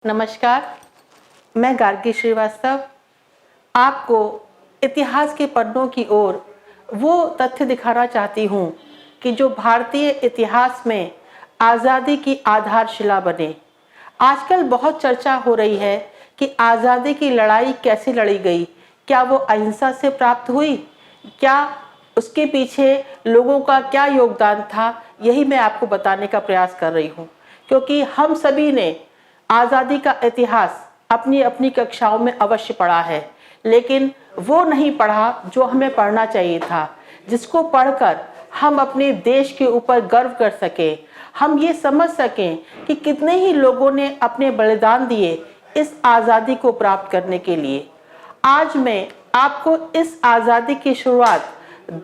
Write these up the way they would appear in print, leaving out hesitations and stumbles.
नमस्कार, मैं गार्गी श्रीवास्तव आपको इतिहास के पन्नों की ओर वो तथ्य दिखाना चाहती हूँ कि जो भारतीय इतिहास में आज़ादी की आधारशिला बने। आजकल बहुत चर्चा हो रही है कि आज़ादी की लड़ाई कैसे लड़ी गई, क्या वो अहिंसा से प्राप्त हुई, क्या उसके पीछे लोगों का क्या योगदान था। यही मैं आपको बताने का प्रयास कर रही हूँ, क्योंकि हम सभी ने आज़ादी का इतिहास अपनी अपनी कक्षाओं में अवश्य पढ़ा है, लेकिन वो नहीं पढ़ा जो हमें पढ़ना चाहिए था, जिसको पढ़कर हम अपने देश के ऊपर गर्व कर सकें, हम ये समझ सकें कि कितने ही लोगों ने अपने बलिदान दिए इस आज़ादी को प्राप्त करने के लिए। आज मैं आपको इस आज़ादी की शुरुआत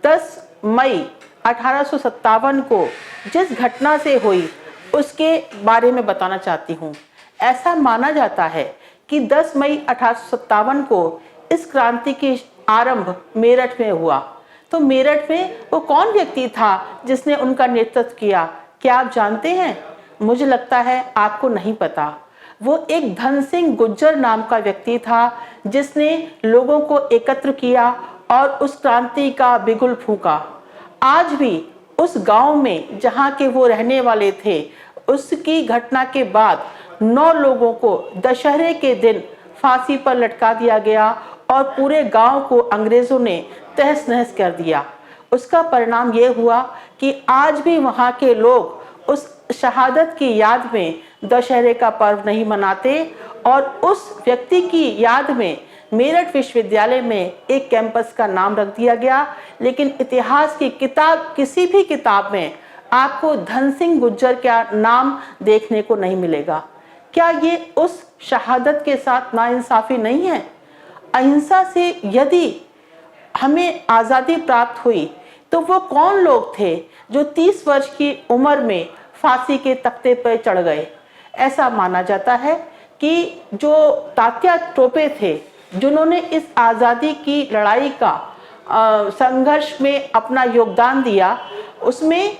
10 मई 1857 को जिस घटना से हुई उसके बारे में बताना चाहती हूँ। ऐसा माना जाता है कि 10 मई 1857 को इस क्रांति की आरंभ मेरठ में हुआ। तो मेरठ में वो कौन व्यक्ति था जिसने उनका नेतृत्व किया, क्या आप जानते हैं? मुझे लगता है आपको नहीं पता। वो एक धन सिंह गुज्जर नाम का व्यक्ति था जिसने लोगों को एकत्र किया और उस क्रांति का बिगुल फूंका। आज भी उस गांव में जहां के वो रहने वाले थे, उसकी घटना के बाद 9 लोगों को दशहरे के दिन फांसी पर लटका दिया गया और पूरे गांव को अंग्रेजों ने तहस नहस कर दिया। उसका परिणाम ये हुआ कि आज भी वहां के लोग उस शहादत की याद में दशहरे का पर्व नहीं मनाते और उस व्यक्ति की याद में मेरठ विश्वविद्यालय में एक कैंपस का नाम रख दिया गया। लेकिन इतिहास की किताब, किसी भी किताब में आपको धन सिंह गुज्जर का नाम देखने को नहीं मिलेगा। क्या ये उस शहादत के साथ नाइंसाफी नहीं है? अहिंसा से यदि हमें आज़ादी प्राप्त हुई तो वो कौन लोग थे जो 30 वर्ष की उम्र में फांसी के तख्ते पर चढ़ गए? ऐसा माना जाता है कि जो तात्या टोपे थे, जिन्होंने इस आज़ादी की लड़ाई का संघर्ष में अपना योगदान दिया, उसमें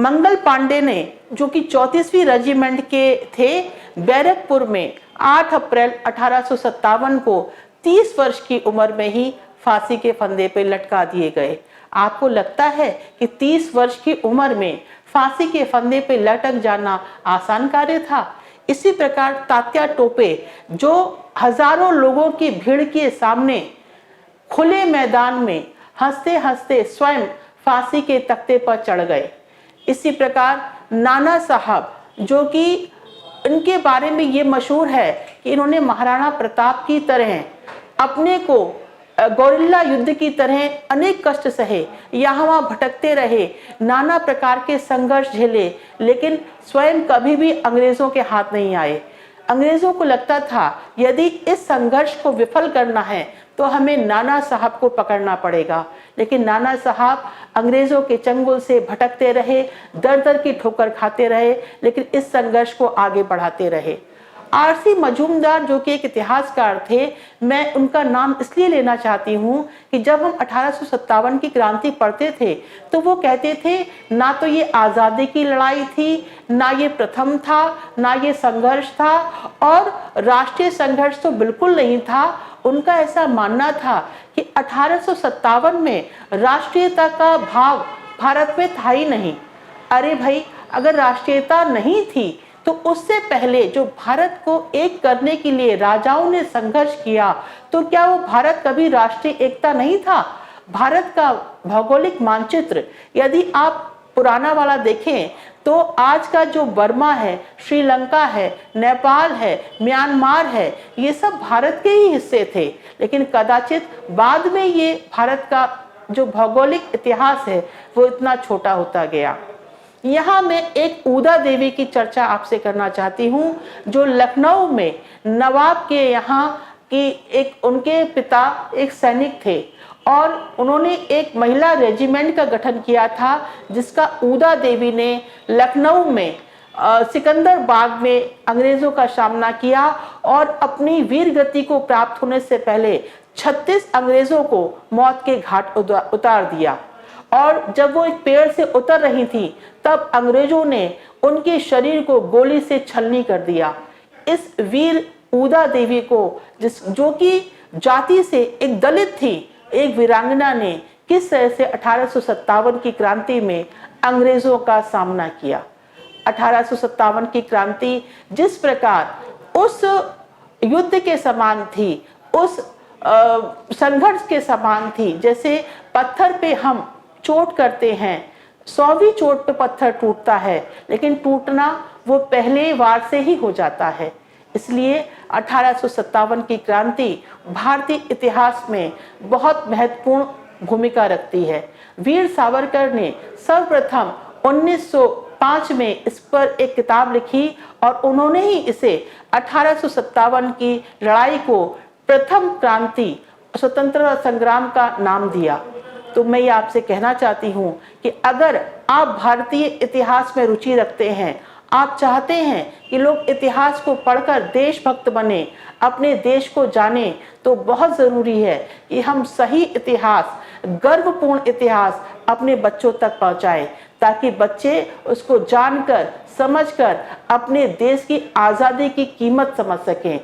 मंगल पांडे ने, जो कि 34वीं रेजिमेंट के थे, बैरकपुर में 8 अप्रैल 1857 को 30 वर्ष की उम्र में ही फांसी के फंदे पे लटका दिए गए। आपको लगता है कि 30 वर्ष की उम्र में फांसी के फंदे पे लटक जाना आसान कार्य था? इसी प्रकार तात्या टोपे, जो हजारों लोगों की भीड़ के सामने खुले मैदान में हंसते हंसते स्वयं फांसी के तख्ते पर चढ़ गए। इसी प्रकार नाना साहब, जो कि इनके बारे में ये मशहूर है कि इन्होंने महाराणा प्रताप की तरह अपने को गोरिल्ला युद्ध की तरह अनेक कष्ट सहे, यहाँ वहाँ भटकते रहे, नाना प्रकार के संघर्ष झेले, लेकिन स्वयं कभी भी अंग्रेजों के हाथ नहीं आए। अंग्रेजों को लगता था यदि इस संघर्ष को विफल करना है तो हमें नाना साहब को पकड़ना पड़ेगा, लेकिन नाना साहब अंग्रेजों के चंगुल से भटकते रहे, दर दर की ठोकर खाते रहे, लेकिन इस संघर्ष को आगे बढ़ाते रहे। आरसी मजूमदार, जो कि एक इतिहासकार थे, मैं उनका नाम इसलिए लेना चाहती हूँ कि जब हम 1857 की क्रांति पढ़ते थे तो वो कहते थे ना तो ये आज़ादी की लड़ाई थी, ना ये प्रथम था, ना ये संघर्ष था, और राष्ट्रीय संघर्ष तो बिल्कुल नहीं था। उनका ऐसा मानना था कि 1857 में राष्ट्रीयता का भाव भारत में था ही नहीं। अरे भाई, अगर राष्ट्रीयता नहीं थी तो उससे पहले जो भारत को एक करने के लिए राजाओं ने संघर्ष किया, तो क्या वो भारत कभी राष्ट्रीय एकता नहीं था? भारत का भौगोलिक मानचित्र यदि आप पुराना वाला देखें तो आज का जो बर्मा है, श्रीलंका है, नेपाल है, म्यांमार है, ये सब भारत के ही हिस्से थे। लेकिन कदाचित बाद में ये भारत का जो भौगोलिक इतिहास है वो इतना छोटा होता गया। यहाँ मैं एक ऊदा देवी की चर्चा आपसे करना चाहती हूँ, जो लखनऊ में नवाब के यहाँ की एक, उनके पिता एक सैनिक थे और उन्होंने एक महिला रेजिमेंट का गठन किया था, जिसका ऊदा देवी ने लखनऊ में सिकंदर बाग में अंग्रेजों का सामना किया और अपनी वीर गति को प्राप्त होने से पहले 36 अंग्रेजों को मौत के घाट उतार दिया। और जब वो एक पेड़ से उतर रही थी तब अंग्रेजों ने उनके शरीर को गोली से छलनी कर दिया। इस वीर ऊदा देवी को जो कि जाति से एक दलित थी, एक वीरांगना ने किस तरह से 1857 की क्रांति में अंग्रेजों का सामना किया। 1857 की क्रांति जिस प्रकार उस युद्ध के समान थी, उस संघर्ष के समान थी, जैसे पत्थर पे हम चोट करते हैं, 100वीं चोट पे पत्थर टूटता है, लेकिन टूटना वो पहले वार से ही हो जाता है। इसलिए 1857 की क्रांति भारतीय इतिहास में बहुत महत्वपूर्ण भूमिका रखती है। वीर सावरकर ने सर्वप्रथम 1905 में इस पर एक किताब लिखी और उन्होंने ही इसे 1857 की लड़ाई को प्रथम क्रांति स्वतंत्रता संग्राम का नाम दिया। तो मैं ये आपसे कहना चाहती हूँ कि अगर आप भारतीय इतिहास में रुचि रखते हैं, आप चाहते हैं कि लोग इतिहास को पढ़कर देशभक्त बने, अपने देश को जाने, तो बहुत ज़रूरी है कि हम सही इतिहास, गर्वपूर्ण इतिहास अपने बच्चों तक पहुंचाएं, ताकि बच्चे उसको जानकर, समझकर अपने देश की आज़ादी की कीमत समझ सकें।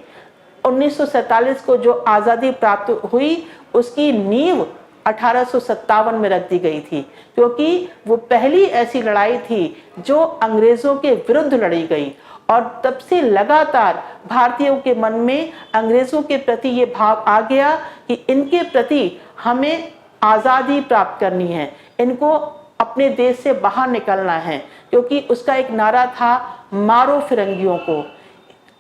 1947 को जो आज़ादी प्राप्त हुई, उसकी नींव 1857 में रख दी गई थी, क्योंकि वो पहली ऐसी लड़ाई थी जो अंग्रेजों के विरुद्ध लड़ी गई। और तब से लगातार भारतीयों के मन में अंग्रेजों के प्रति ये भाव आ गया कि इनके प्रति हमें आज़ादी प्राप्त करनी है, इनको अपने देश से बाहर निकलना है, क्योंकि उसका एक नारा था, मारो फिरंगियों को।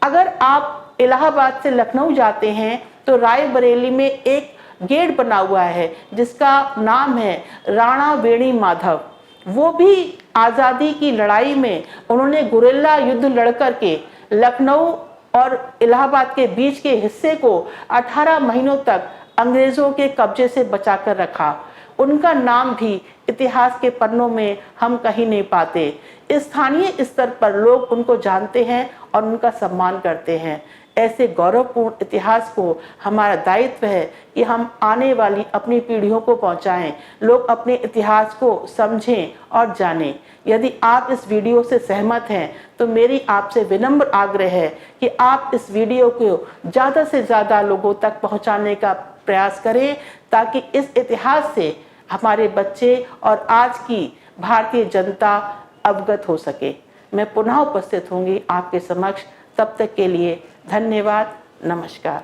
अगर आप इलाहाबाद से लखनऊ जाते हैं तो रायबरेली में एक गेट बना हुआ है जिसका नाम है राणा वेणी माधव। वो भी आज़ादी की लड़ाई में उन्होंने गुरिल्ला युद्ध लड़कर के लखनऊ और इलाहाबाद के बीच के हिस्से को 18 महीनों तक अंग्रेजों के कब्जे से बचाकर रखा। उनका नाम भी इतिहास के पन्नों में हम कहीं नहीं पाते। स्थानीय स्तर पर लोग उनको जानते हैं और उनका सम्मान करते हैं। ऐसे गौरवपूर्ण इतिहास को हमारा दायित्व है कि हम आने वाली अपनी पीढ़ियों को पहुंचाएं, लोग अपने इतिहास को समझें और जानें। यदि आप इस वीडियो से सहमत हैं तो मेरी आपसे विनम्र आग्रह है कि आप इस वीडियो को ज़्यादा से ज़्यादा लोगों तक पहुंचाने का प्रयास करें, ताकि इस इतिहास से हमारे बच्चे और आज की भारतीय जनता अवगत हो सके। मैं पुनः उपस्थित होंगी आपके समक्ष। तब तक के लिए धन्यवाद, नमस्कार।